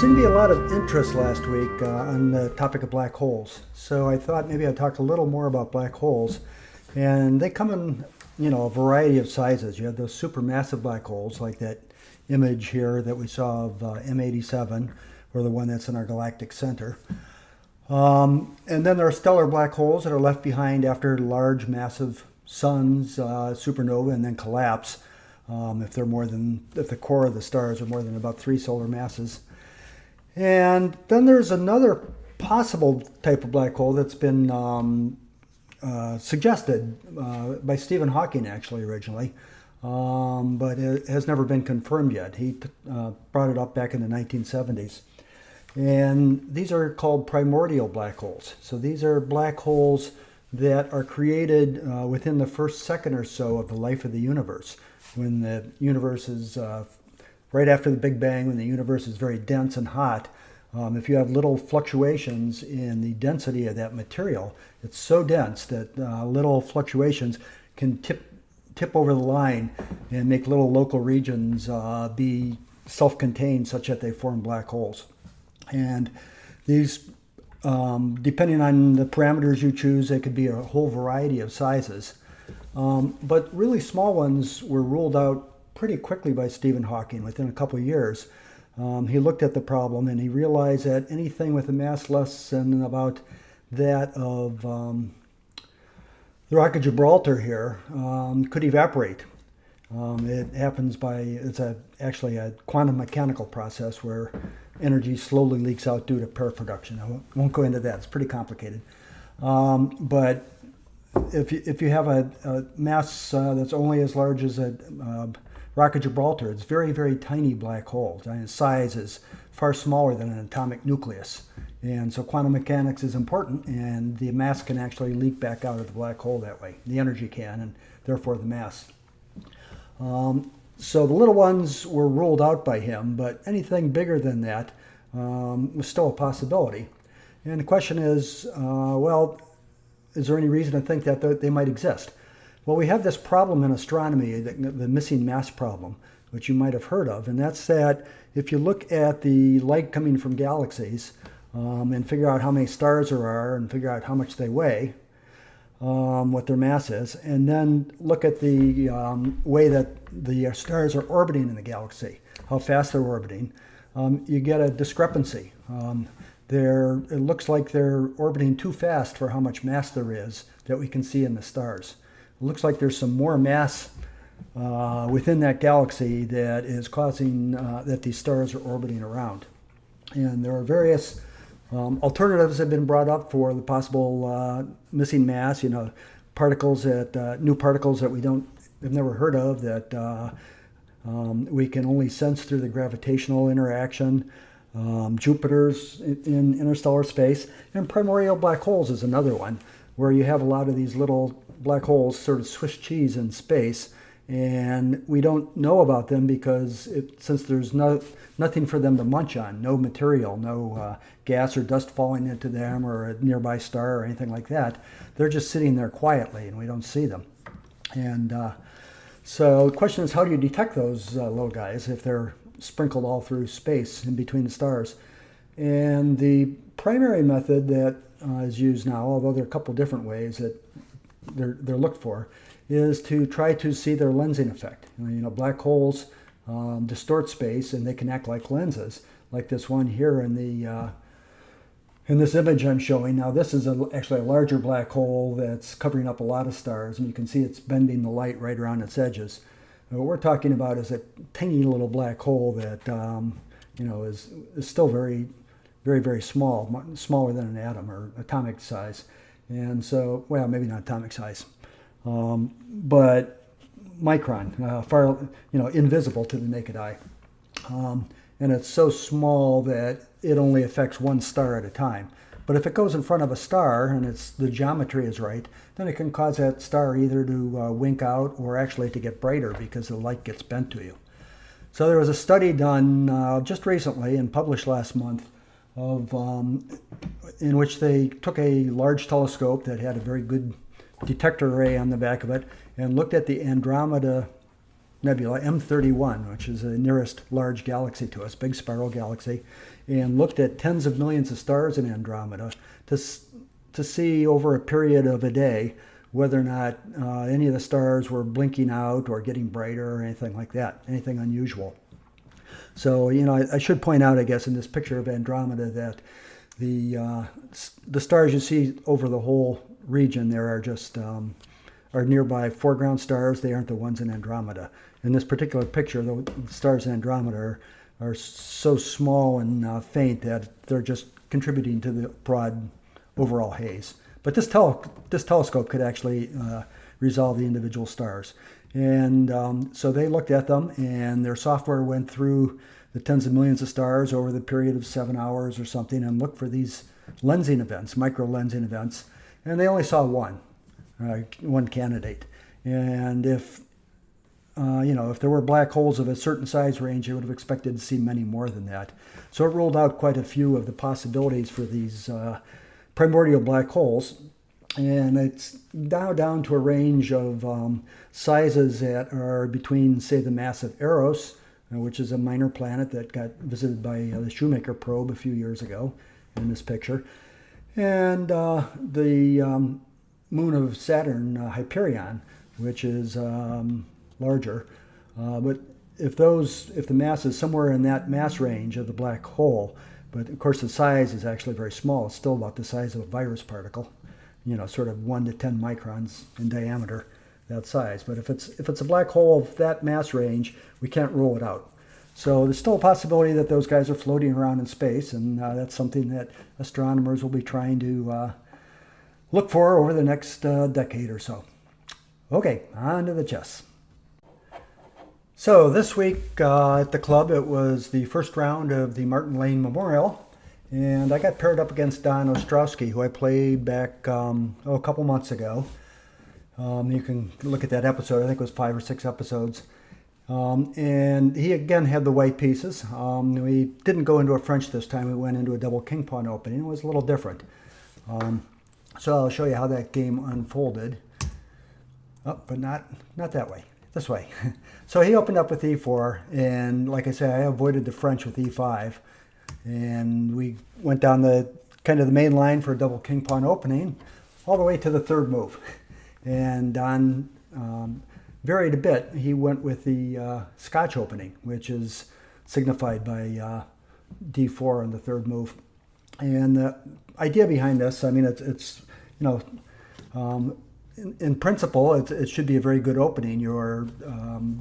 Seemed to be a lot of interest last week on the topic of black holes. So I thought maybe I'd talk a little more about black holes. And they come in, a variety of sizes. You have those supermassive black holes, like that image here that we saw of M87, or the one that's in our galactic center. And then there are stellar black holes that are left behind after large, massive suns, supernova, and then collapse. If the core of the stars are more than about 3 solar masses. And then there's another possible type of black hole that's been suggested by Stephen Hawking, actually, originally, but it has never been confirmed yet. He brought it up back in the 1970s. And these are called primordial black holes. So these are black holes that are created within the first second or so of the life of the universe, when the universe is right after the Big Bang, when the universe is very dense and hot. If you have little fluctuations in the density of that material, it's so dense that little fluctuations can tip over the line and make little local regions be self-contained such that they form black holes. And these, depending on the parameters you choose, they could be a whole variety of sizes. But really small ones were ruled out pretty quickly by Stephen Hawking within a couple of years. He looked at the problem and he realized that anything with a mass less than about that of the Rock of Gibraltar here could evaporate. It happens it's actually a quantum mechanical process where energy slowly leaks out due to pair production. I won't go into that, it's pretty complicated. But if you have a mass that's only as large as a Rock of Gibraltar, it's very, very tiny black hole. Its size is far smaller than an atomic nucleus. And so quantum mechanics is important, and the mass can actually leak back out of the black hole that way. The energy can, and therefore the mass. So the little ones were ruled out by him, but anything bigger than that was still a possibility. And the question is, is there any reason to think that they might exist? Well, we have this problem in astronomy, the missing mass problem, which you might have heard of, and that's that if you look at the light coming from galaxies and figure out how many stars there are and figure out how much they weigh, what their mass is, and then look at the way that the stars are orbiting in the galaxy, how fast they're orbiting, you get a discrepancy. It looks like they're orbiting too fast for how much mass there is that we can see in the stars. It looks like there's some more mass within that galaxy that is causing that these stars are orbiting around. And there are various alternatives that have been brought up for the possible missing mass, particles new particles that have never heard of, that we can only sense through the gravitational interaction. Jupiters in interstellar space, and primordial black holes is another one, where you have a lot of these little black holes, sort of Swiss cheese in space, and we don't know about them because since there's nothing for them to munch on, no material, no gas or dust falling into them or a nearby star or anything like that, they're just sitting there quietly and we don't see them. And so the question is, how do you detect those little guys if they're sprinkled all through space in between the stars? And the primary method that is used now, although there are a couple different ways that they're looked for, is to try to see their lensing effect. Black holes distort space and they can act like lenses, like this one here in this image I'm showing. Now this is actually a larger black hole that's covering up a lot of stars, and you can see it's bending the light right around its edges. What we're talking about is a tiny little black hole that is still very, very, very small, smaller than an atom or atomic size. And so, well, maybe not atomic size, but micron, far, invisible to the naked eye. And it's so small that it only affects one star at a time. But if it goes in front of a star and the geometry is right, then it can cause that star either to wink out or actually to get brighter because the light gets bent to you. So there was a study done just recently and published last month in which they took a large telescope that had a very good detector array on the back of it and looked at the Andromeda nebula, M31, which is the nearest large galaxy to us, big spiral galaxy, and looked at tens of millions of stars in Andromeda to see over a period of a day whether or not any of the stars were blinking out or getting brighter or anything like that, anything unusual. So, I should point out, I guess, in this picture of Andromeda that the stars you see over the whole region there are just are nearby foreground stars. They aren't the ones in Andromeda. In this particular picture, the stars in Andromeda are so small and faint that they're just contributing to the broad overall haze. But this telescope could actually resolve the individual stars. And so they looked at them, and their software went through the tens of millions of stars over the period of 7 hours or something and looked for these lensing events, micro lensing events, and they only saw one candidate. And if there were black holes of a certain size range, they would have expected to see many more than that. So it ruled out quite a few of the possibilities for these primordial black holes. And it's now down to a range of sizes that are between, say, the massive Eros, which is a minor planet that got visited by the Shoemaker probe a few years ago in this picture, and the moon of Saturn, Hyperion, which is larger. But if the mass is somewhere in that mass range of the black hole, but of course the size is actually very small, it's still about the size of a virus particle, sort of 1 to 10 microns in diameter, that size. But if it's a black hole of that mass range, we can't rule it out. So there's still a possibility that those guys are floating around in space, and that's something that astronomers will be trying to look for over the next decade or so. Okay, on to the chess. So this week at the club, it was the first round of the Martin Lane Memorial, and I got paired up against Don Ostrowski, who I played back a couple months ago. You can look at that episode. I think it was 5 or 6 episodes. And he again had the white pieces. We didn't go into a French this time. We went into a double king pawn opening. It was a little different. So I'll show you how that game unfolded. Oh, but not that way. This way. So he opened up with e4, and like I say, I avoided the French with e5. And we went down the main line for a double king pawn opening, all the way to the third move. And Don varied a bit. He went with the Scotch Opening, which is signified by d4 on the third move. And the idea behind this, I mean, it's in principle, it should be a very good opening. You're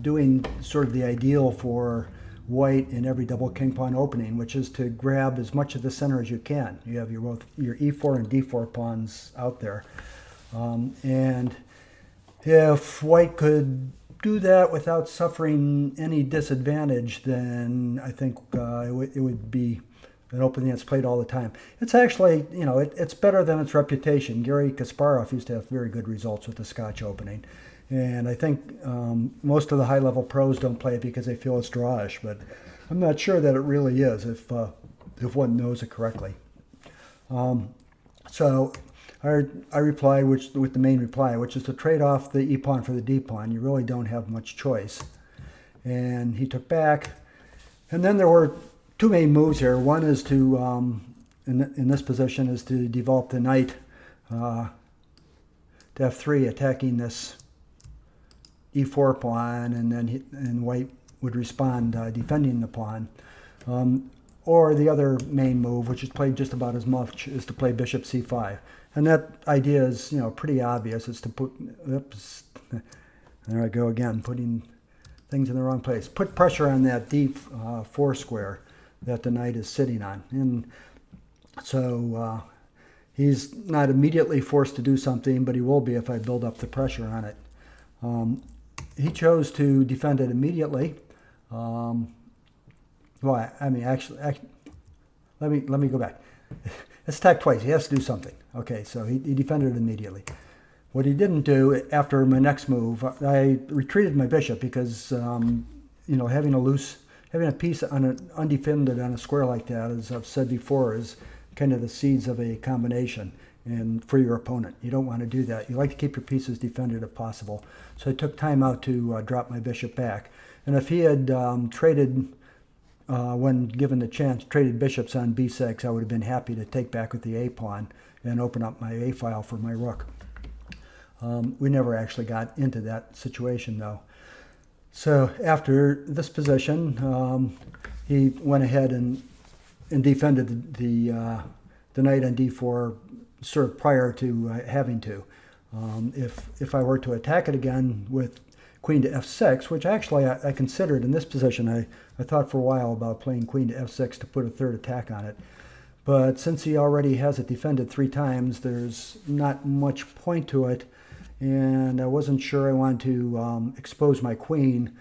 doing sort of the ideal for white in every double king pawn opening, which is to grab as much of the center as you can. You have your e4 and d4 pawns out there. And if white could do that without suffering any disadvantage, then I think it would be an opening that's played all the time. It's actually, it's better than its reputation. Garry Kasparov used to have very good results with the Scotch Opening. And I think most of the high-level pros don't play it because they feel it's drawish, but I'm not sure that it really is if one knows it correctly. So I replied with the main reply, which is to trade off the e-pawn for the d-pawn. You really don't have much choice. And he took back. And then there were two main moves here. One is to, in this position, is to develop the knight to f3, attacking this e4 pawn, and then white would respond defending the pawn. Or the other main move, which is played just about as much, is to play bishop c5. And that idea is, pretty obvious. It's to put, oops, there I go again, putting things in the wrong place. Put pressure on that d4 square that the knight is sitting on. And so he's not immediately forced to do something, but he will be if I build up the pressure on it. He chose to defend it immediately. Well, I mean, actually, let me go back. It's attacked twice. He has to do something. Okay, so he defended it immediately. What he didn't do after my next move, I retreated my bishop because having a piece undefended on a square like that, as I've said before, is kind of the seeds of a combination. and for your opponent. You don't want to do that. You like to keep your pieces defended if possible. So I took time out to drop my bishop back. And if he had traded, when given the chance, traded bishops on b6, I would have been happy to take back with the a pawn and open up my a file for my rook. We never actually got into that situation though. So after this position, he went ahead and defended the knight on d4 sort of prior to having to. If I were to attack it again with queen to f6, which actually I considered in this position, I thought for a while about playing queen to f6 to put a third attack on it. But since he already has it defended 3 times, there's not much point to it, and I wasn't sure I wanted to expose my queen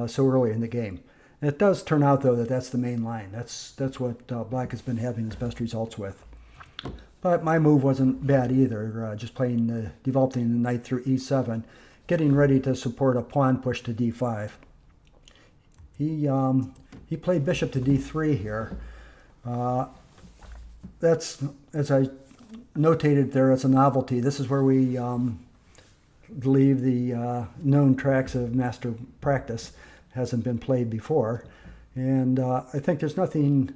so early in the game. And it does turn out, though, that that's the main line. That's what Black has been having his best results with. But my move wasn't bad either, just playing, developing the knight through e7, getting ready to support a pawn push to d5. He played bishop to d3 here. That's, as I notated there, it's a novelty. This is where we leave the known tracks of master practice. Hasn't been played before. And I think there's nothing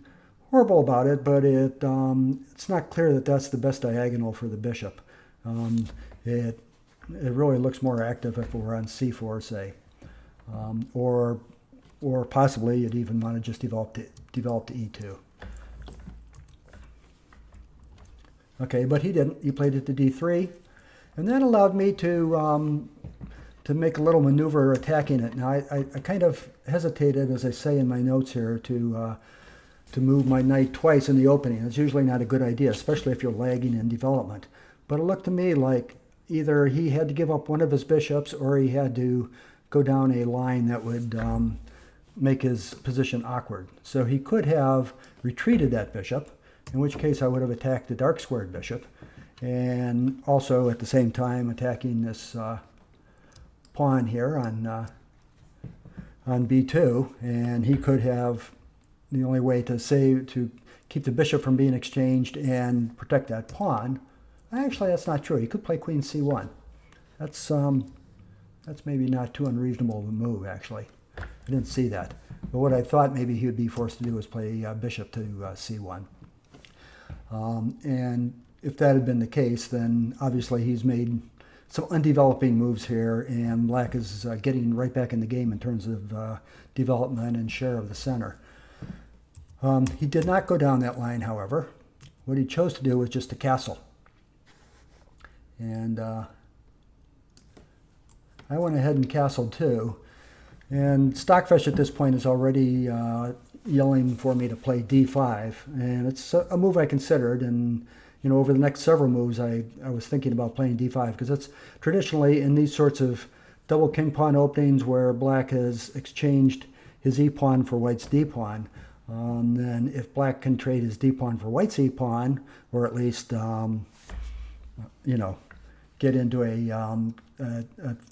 horrible about it, but it's not clear that that's the best diagonal for the bishop. It really looks more active if it were on c4, say, or possibly you'd even want to just develop to e2. Okay, but he didn't. He played it to d3, and that allowed me to make a little maneuver attacking it. Now I kind of hesitated, as I say in my notes here, to move my knight twice in the opening. It's usually not a good idea, especially if you're lagging in development. But it looked to me like either he had to give up one of his bishops or he had to go down a line that would make his position awkward. So he could have retreated that bishop, in which case I would have attacked the dark squared bishop, and also at the same time attacking this pawn here on b2, and he could have, the only way to keep the bishop from being exchanged and protect that pawn. Actually, that's not true. He could play queen c1. That's maybe not too unreasonable of a move, actually. I didn't see that. But what I thought maybe he would be forced to do was play bishop to c1. And if that had been the case, then obviously he's made some undeveloping moves here, and Black is getting right back in the game in terms of development and share of the center. He did not go down that line, however. What he chose to do was just to castle. And I went ahead and castled too. And Stockfish at this point is already yelling for me to play d5. And it's a move I considered. And over the next several moves, I was thinking about playing d5, because it's traditionally in these sorts of double king pawn openings where Black has exchanged his e-pawn for White's d-pawn. Then if Black can trade his d-pawn for White's e-pawn, or at least, get into a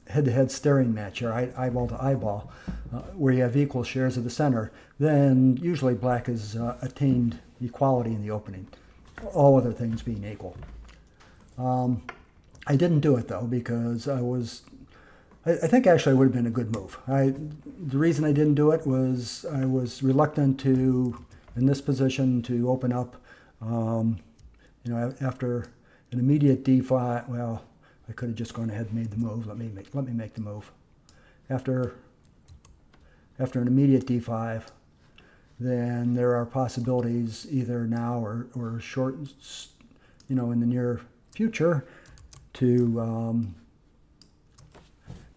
head-to-head staring match here, eyeball to eyeball, where you have equal shares of the center, then usually Black has attained equality in the opening, all other things being equal. I didn't do it, though, because I think actually it would have been a good move. The reason I didn't do it was I was reluctant to, in this position, to open up, after an immediate d5. Well, I could have just gone ahead and made the move. Let me make the move. After an immediate d5, then there are possibilities either now or short, in the near future, to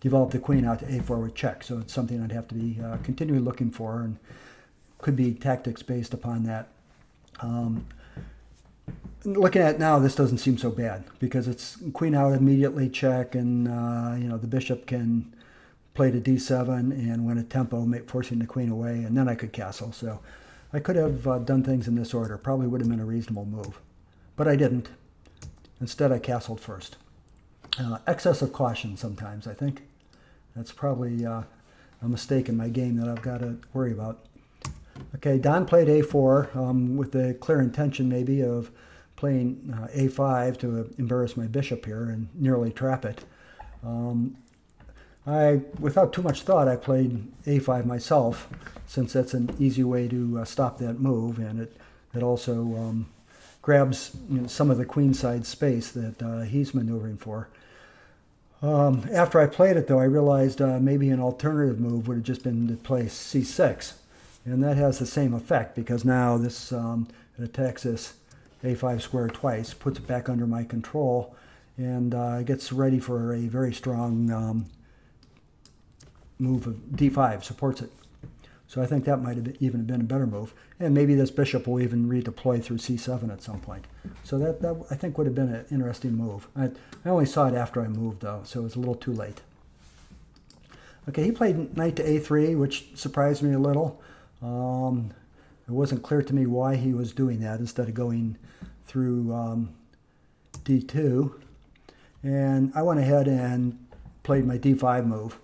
develop the queen out to a4 with check. So it's something I'd have to be continually looking for, and could be tactics based upon that. Looking at it now, this doesn't seem so bad, because it's queen out immediately check, and the bishop can play to d7 and win a tempo, forcing the queen away, and then I could castle. So I could have done things in this order. Probably would have been a reasonable move, but I didn't. Instead, I castled first. Excess of caution sometimes, I think. That's probably a mistake in my game that I've got to worry about. Okay, Don played a4 with the clear intention maybe of playing a5 to embarrass my bishop here and nearly trap it. Without too much thought, I played a5 myself, since that's an easy way to stop that move, and it also grabs some of the queenside space that he's maneuvering for. After I played it, though, I realized maybe an alternative move would have just been to play c6, and that has the same effect, because now this it attacks this a5 square twice, puts it back under my control, and gets ready for a very strong move of d5, supports it. So I think that might have even been a better move. And maybe this bishop will even redeploy through c7 at some point. So that I think would have been an interesting move. I only saw it after I moved, though, so it was a little too late. Okay, he played knight to a3, which surprised me a little. It wasn't clear to me why he was doing that instead of going through d2. And I went ahead and played my d5 move.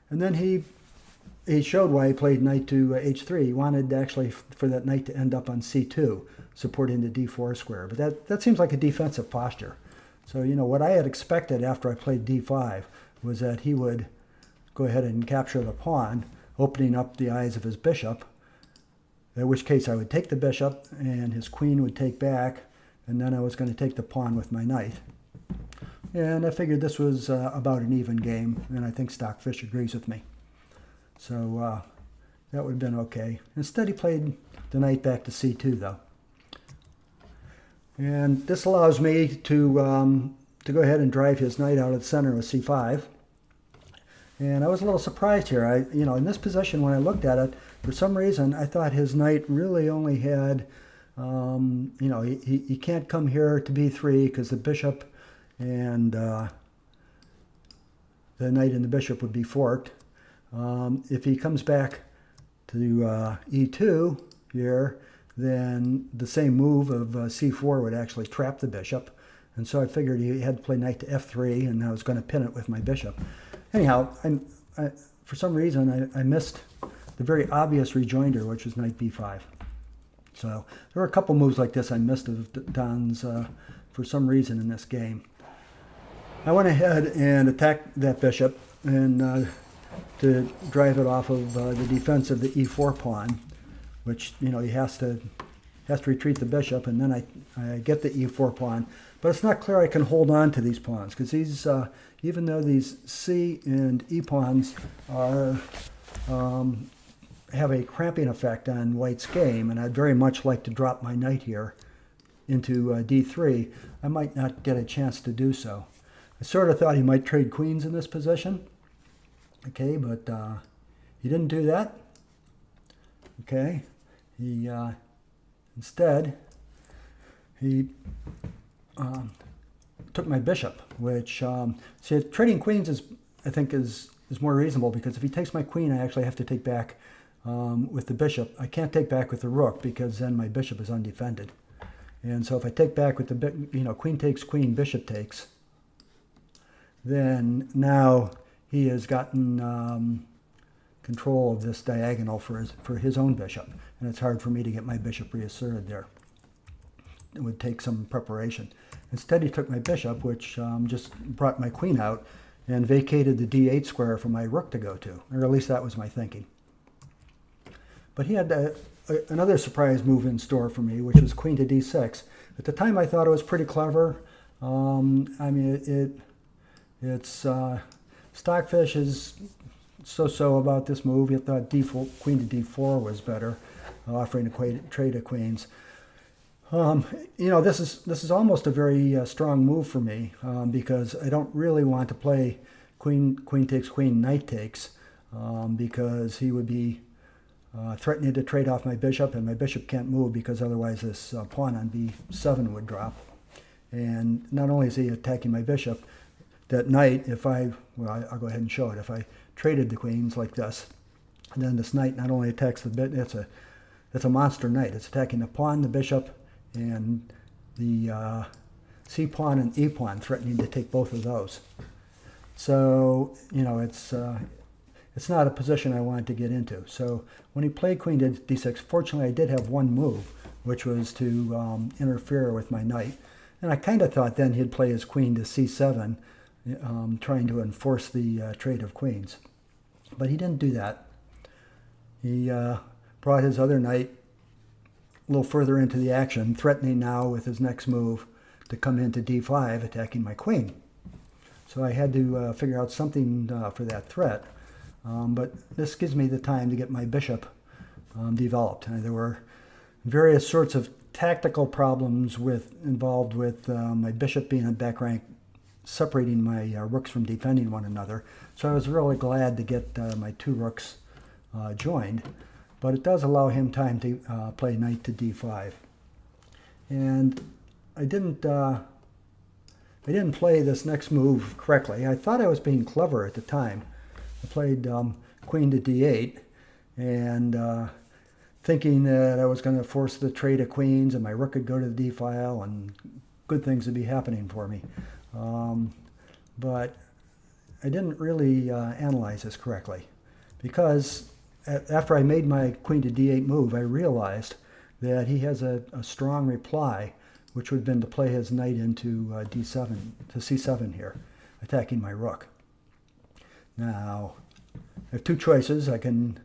And then he showed why he played knight to h3. He wanted actually for that knight to end up on c2, supporting the d4 square. But that seems like a defensive posture. So, what I had expected after I played d5 was that he would go ahead and capture the pawn, opening up the eyes of his bishop, in which case I would take the bishop and his queen would take back, and then I was going to take the pawn with my knight. And I figured this was about an even game, and I think Stockfish agrees with me. So that would have been okay. Instead, he played the knight back to c2, though. And this allows me to go ahead and drive his knight out of the center with c5. And I was a little surprised here. In this position, when I looked at it, for some reason, I thought his knight really only had, he can't come here to b3 because the bishop and the knight and the bishop would be forked. If he comes back to e2 here, then the same move of c4 would actually trap the bishop. And so I figured he had to play knight to f3, and I was going to pin it with my bishop. Anyhow, for some reason, I missed the very obvious rejoinder, which was knight b5. So there were a couple moves like this I missed of Don's for some reason in this game. I went ahead and attacked that bishop and to drive it off of the defense of the e4 pawn, which he has to retreat the bishop, and then I get the e4 pawn. But it's not clear I can hold on to these pawns, because these even though these c and e pawns are have a cramping effect on white's game, and I'd very much like to drop my knight here into d3, I might not get a chance to do so. I sort of thought he might trade queens in this position. Okay, but he didn't do that. Okay, he instead he took my bishop, which see, trading queens I think is more reasonable, because if he takes my queen, I actually have to take back with the bishop. I can't take back with the rook, because then my bishop is undefended. And so if I take back with the queen takes queen, bishop takes, then now he has gotten control of this diagonal for his own bishop, and it's hard for me to get my bishop reasserted there. It would take some preparation. Instead, he took my bishop, which just brought my queen out and vacated the d8 square for my rook to go to, or at least that was my thinking. But he had another surprise move in store for me, which was queen to d6. At the time, I thought it was pretty clever. It's Stockfish is so about this move. He thought queen to d4 was better, offering a trade of queens. This is almost a very strong move for me, because I don't really want to play queen takes queen, knight takes, because he would be threatening to trade off my bishop, and my bishop can't move, because otherwise this pawn on b7 would drop. And not only is he attacking my bishop, that knight, I'll go ahead and show it. If I traded the queens like this, and then this knight not only attacks the bit, it's a monster knight. It's attacking the pawn, the bishop, and the c pawn and e pawn, threatening to take both of those. So it's not a position I wanted to get into. So when he played queen to d6, fortunately I did have one move, which was to interfere with my knight. And I kind of thought then he'd play his queen to c7, trying to enforce the trade of queens. But he didn't do that. He brought his other knight a little further into the action, threatening now with his next move to come into d5, attacking my queen. So I had to figure out something for that threat. But this gives me the time to get my bishop developed. There were various sorts of tactical problems involved with my bishop being in back rank, separating my rooks from defending one another. So I was really glad to get my two rooks joined. But it does allow him time to play knight to d5. And I didn't play this next move correctly. I thought I was being clever at the time. I played queen to d8, and thinking that I was going to force the trade of queens and my rook could go to the d file and good things would be happening for me. But I didn't really analyze this correctly, because after I made my queen to d8 move, I realized that he has a strong reply, which would have been to play his knight into d7, to c7 here, attacking my rook. Now, I have two choices. I can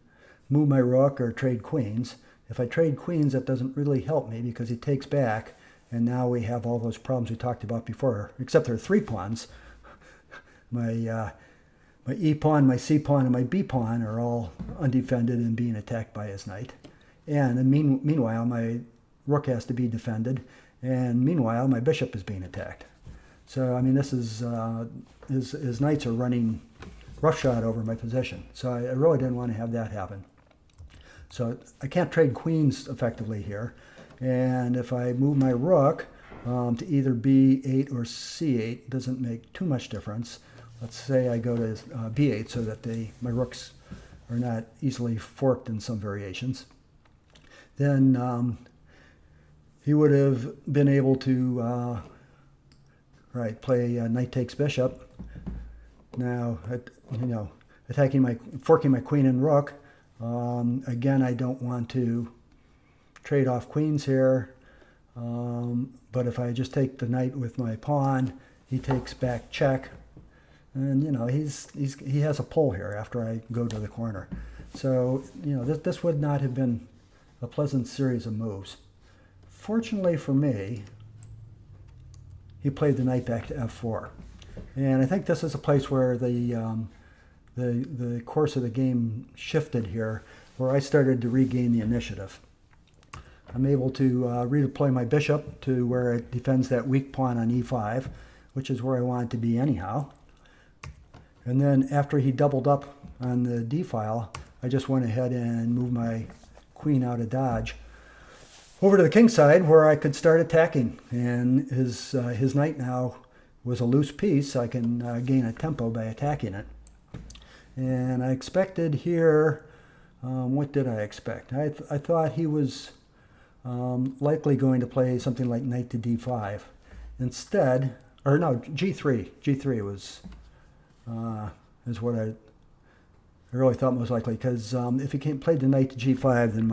move my rook or trade queens. If I trade queens, that doesn't really help me because he takes back, and now we have all those problems we talked about before, except there are three pawns. My e pawn, my c pawn, and my b pawn are all undefended and being attacked by his knight. And meanwhile, my rook has to be defended, and meanwhile, my bishop is being attacked. So, I mean, this is his knights are running roughshod over my position. So I really didn't want to have that happen. So I can't trade queens effectively here. And if I move my rook to either b8 or c8, doesn't make too much difference. Let's say I go to b8 so that my rooks are not easily forked in some variations. Then he would have been able to play knight takes bishop. Now, forking my queen and rook. Again, I don't want to trade off queens here. But if I just take the knight with my pawn, he takes back check. And, he has a pull here after I go to the corner. So, this would not have been a pleasant series of moves. Fortunately for me, he played the knight back to f4. And I think this is a place where the course of the game shifted here, where I started to regain the initiative. I'm able to redeploy my bishop to where it defends that weak pawn on e5, which is where I want it to be anyhow. And then after he doubled up on the d file, I just went ahead and moved my queen out of dodge over to the king side, where I could start attacking. And his knight now was a loose piece. I can gain a tempo by attacking it. And I expected here, what did I expect? I thought he was likely going to play something like knight to d5. Instead, or no, g3. g3 is what I really thought most likely, because if he played the knight to g5, then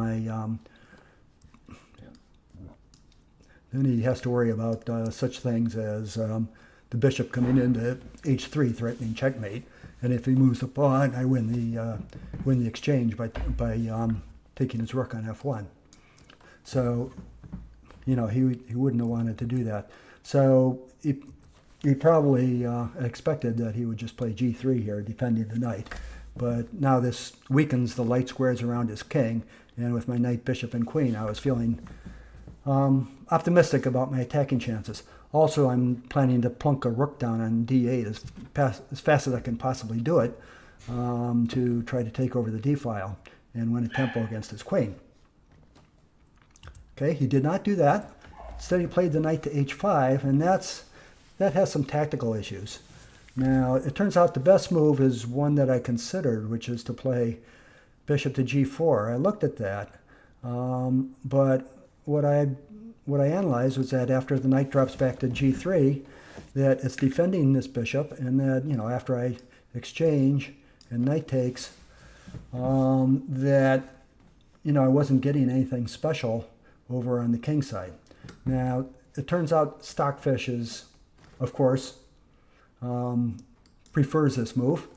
then he has to worry about such things as the bishop coming into h3, threatening checkmate. And if he moves the pawn, I win the exchange by taking his rook on f1. So, he wouldn't have wanted to do that. So he probably expected that he would just play g3 here, defending the knight. But now this weakens the light squares around his king, and with my knight, bishop, and queen, I was feeling optimistic about my attacking chances. Also, I'm planning to plunk a rook down on d8 as fast as I can possibly do it to try to take over the d file and win a tempo against his queen. Okay, he did not do that. Instead, he played the knight to h5, and that has some tactical issues. Now, it turns out the best move is one that I considered, which is to play bishop to g4. I looked at that, but what I analyzed was that after the knight drops back to g3, that it's defending this bishop, and that, after I exchange and knight takes, that, I wasn't getting anything special over on the king side. Now, it turns out Stockfish is, of course, prefers this move.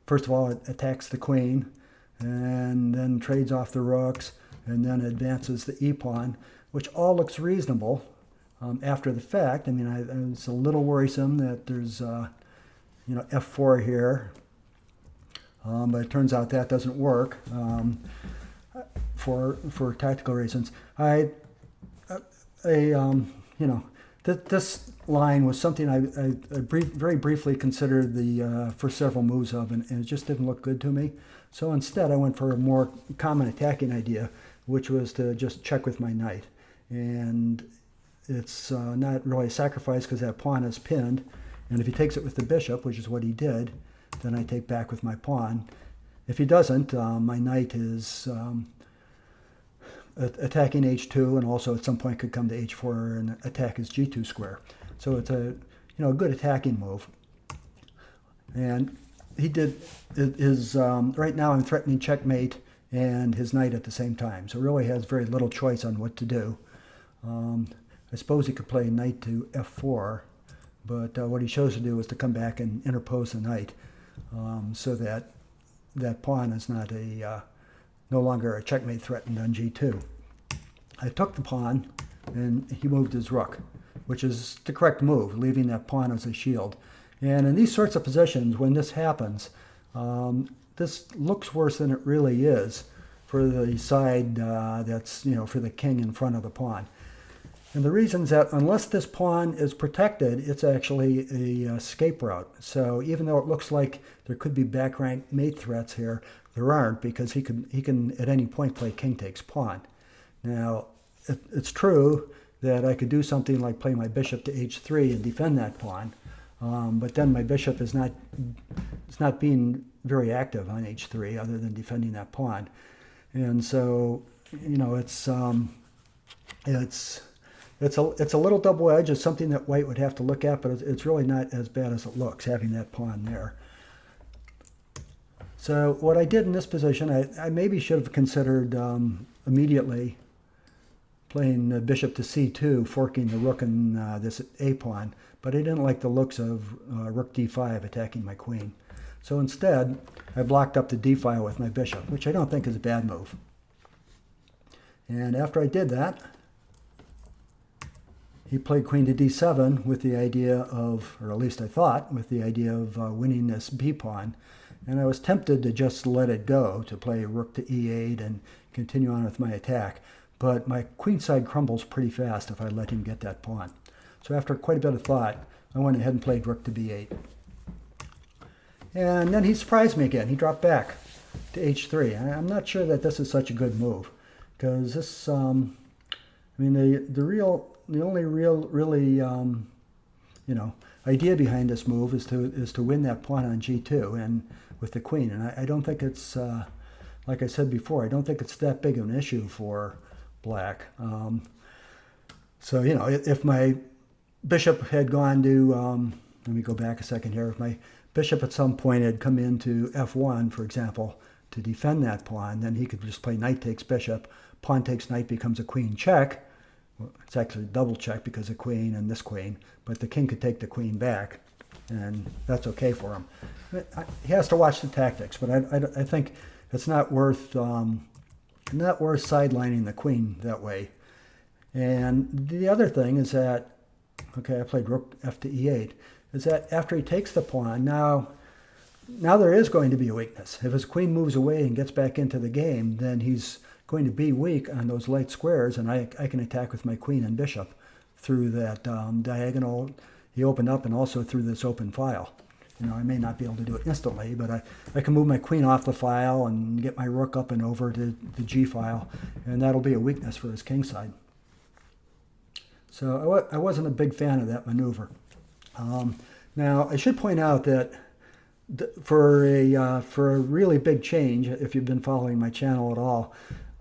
First of all, it attacks the queen, and then trades off the rooks, and then advances the e-pawn, which all looks reasonable after the fact. I mean, it's a little worrisome that there's, f4 here, but it turns out that doesn't work for tactical reasons. This line was something I very briefly considered the first several moves of, and it just didn't look good to me. So instead, I went for a more common attacking idea, which was to just check with my knight. And it's not really a sacrifice because that pawn is pinned. And if he takes it with the bishop, which is what he did, then I take back with my pawn. If he doesn't, my knight is attacking h2, and also at some point could come to h4 and attack his g2 square. So it's a good attacking move. And he did his right now I'm threatening checkmate and his knight at the same time. So really has very little choice on what to do. I suppose he could play knight to f4, but what he chose to do was to come back and interpose the knight, so that that pawn is not no longer a checkmate threatened on g2. I took the pawn, and he moved his rook, which is the correct move, leaving that pawn as a shield. And in these sorts of positions, when this happens, this looks worse than it really is for the side that's, for the king in front of the pawn. And the reason is that unless this pawn is protected, it's actually a escape route. So even though it looks like there could be back rank mate threats here, there aren't, because he can at any point play king takes pawn. Now, it's true that I could do something like play my bishop to h3 and defend that pawn, but then my bishop is not being very active on h3 other than defending that pawn. And so, it's a little double edged. It's something that white would have to look at, but it's really not as bad as it looks, having that pawn there. So what I did in this position, I maybe should have considered immediately playing bishop to c2, forking the rook and this a pawn, but I didn't like the looks of rook d5 attacking my queen. So instead, I blocked up the d file with my bishop, which I don't think is a bad move. And after I did that, he played queen to d7 with the idea of, or at least I thought, with the idea of winning this b pawn. And I was tempted to just let it go, to play rook to e8 and continue on with my attack. But my queenside crumbles pretty fast if I let him get that pawn. So after quite a bit of thought, I went ahead and played rook to b8. And then he surprised me again. He dropped back to h3. I'm not sure that this is such a good move, because this, the only really idea behind this move is to win that pawn on g2 and with the queen. And I don't think it's, like I said before, I don't think it's that big of an issue for black. So if my bishop had gone to, let me go back a second here. If my bishop at some point had come into f1, for example, to defend that pawn, then he could just play knight takes bishop, pawn takes knight becomes a queen check. Well, it's actually double check because of queen and this queen, but the king could take the queen back, and that's okay for him. He has to watch the tactics, but I think it's not worth sidelining the queen that way. And the other thing is that, okay, I played rook f to e8, is that after he takes the pawn, now there is going to be a weakness. If his queen moves away and gets back into the game, then he's going to be weak on those light squares, and I can attack with my queen and bishop through that diagonal he opened up, and also through this open file. I may not be able to do it instantly, but I can move my queen off the file and get my rook up and over to the g file, and that'll be a weakness for his king side. So I wasn't a big fan of that maneuver. Now I should point out that for a really big change, if you've been following my channel at all,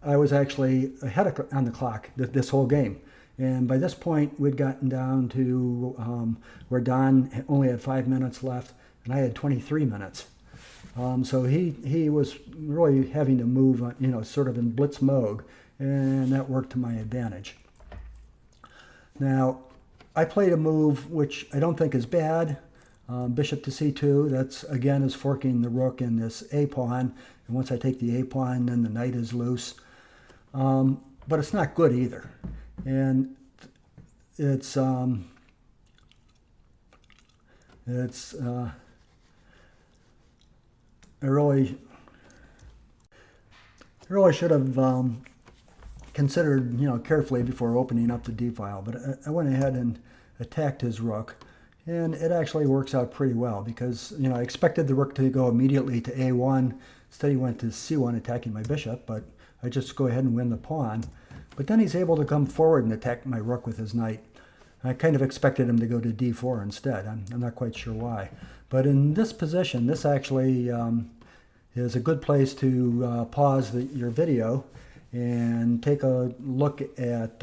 I was actually ahead on the clock this whole game. And by this point, we'd gotten down to where Don only had 5 minutes left, and I had 23 minutes. So he was really having to move, sort of in blitz mode. and that worked to my advantage. Now, I played a move which I don't think is bad. Bishop to c2, that's again is forking the rook in this a pawn, and once I take the a pawn, then the knight is loose. But it's not good either, and it's I really should have considered, carefully before opening up the d file, but I went ahead and attacked his rook. And it actually works out pretty well because, I expected the rook to go immediately to a1. Instead, he went to c1, attacking my bishop, but I just go ahead and win the pawn. But then he's able to come forward and attack my rook with his knight. I kind of expected him to go to d4 instead. I'm not quite sure why. But in this position, this actually is a good place to pause your video and take a look at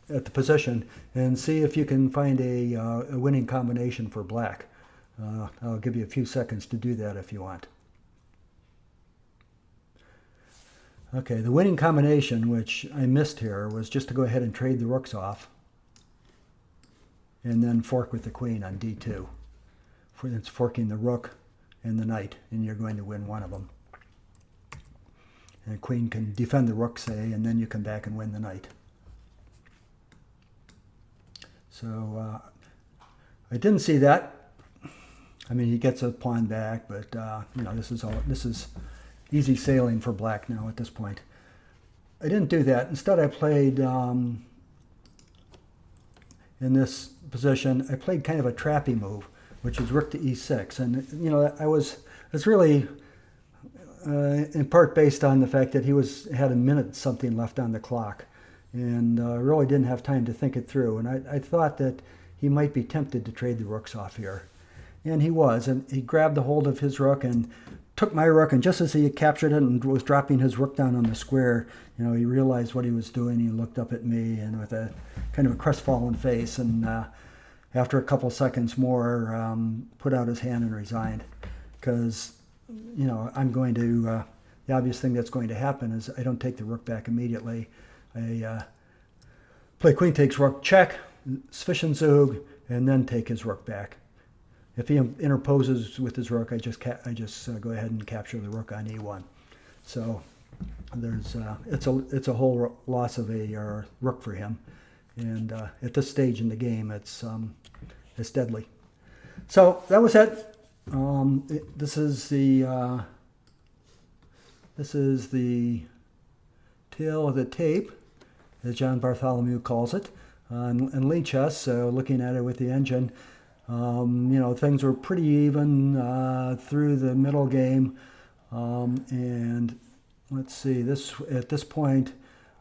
the position and see if you can find a winning combination for black. I'll give you a few seconds to do that if you want. Okay, the winning combination, which I missed here, was just to go ahead and trade the rooks off and then fork with the queen on d2. It's forking the rook and the knight, and you're going to win one of them. And the queen can defend the rook, say, and then you come back and win the knight. So I didn't see that. I mean, he gets a pawn back, but this is easy sailing for black now at this point. I didn't do that. Instead, I played in this position. I played kind of a trappy move, which is rook to e6, and it's really in part based on the fact that he had a minute something left on the clock. And really didn't have time to think it through. And I thought that he might be tempted to trade the rooks off here. And he was. And he grabbed a hold of his rook and took my rook. And just as he had captured it and was dropping his rook down on the square, he realized what he was doing. He looked up at me and with a kind of a crestfallen face. And after a couple seconds more, put out his hand and resigned. Because, I'm going to, the obvious thing that's going to happen is I don't take the rook back immediately. I play queen takes rook check, Zwischenzug, and then take his rook back. If he interposes with his rook, I just go ahead and capture the rook on e1. So there's it's a whole loss of a rook for him, and at this stage in the game, it's deadly. So that was it. This is the tail of the tape, as John Bartholomew calls it, in lead chess. So looking at it with the engine, things were pretty even through the middle game, and let's see. At this point,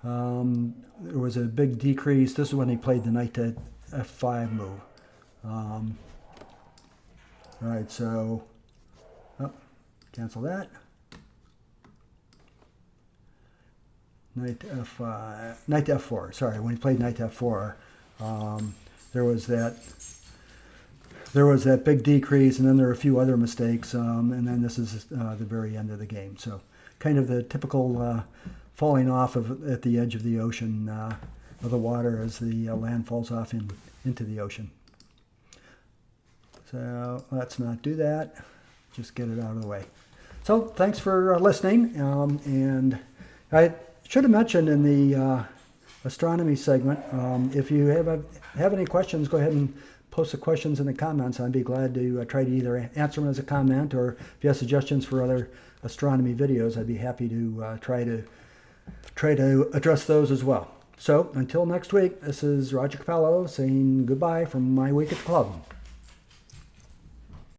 there was a big decrease. This is when he played the knight to f5 move. All right, so cancel that. Knight to f4. Sorry, when he played knight to f4, there was that big decrease, and then there were a few other mistakes, and then this is the very end of the game. So, kind of the typical falling off at the edge of the ocean, of the water as the land falls off into the ocean. So let's not do that. Just get it out of the way. So thanks for listening, and I should have mentioned in the astronomy segment, if you have any questions, go ahead and post the questions in the comments. I'd be glad to try to either answer them as a comment, or if you have suggestions for other astronomy videos, I'd be happy to try to address those as well. So until next week, this is Roger Capello saying goodbye from my week at the club.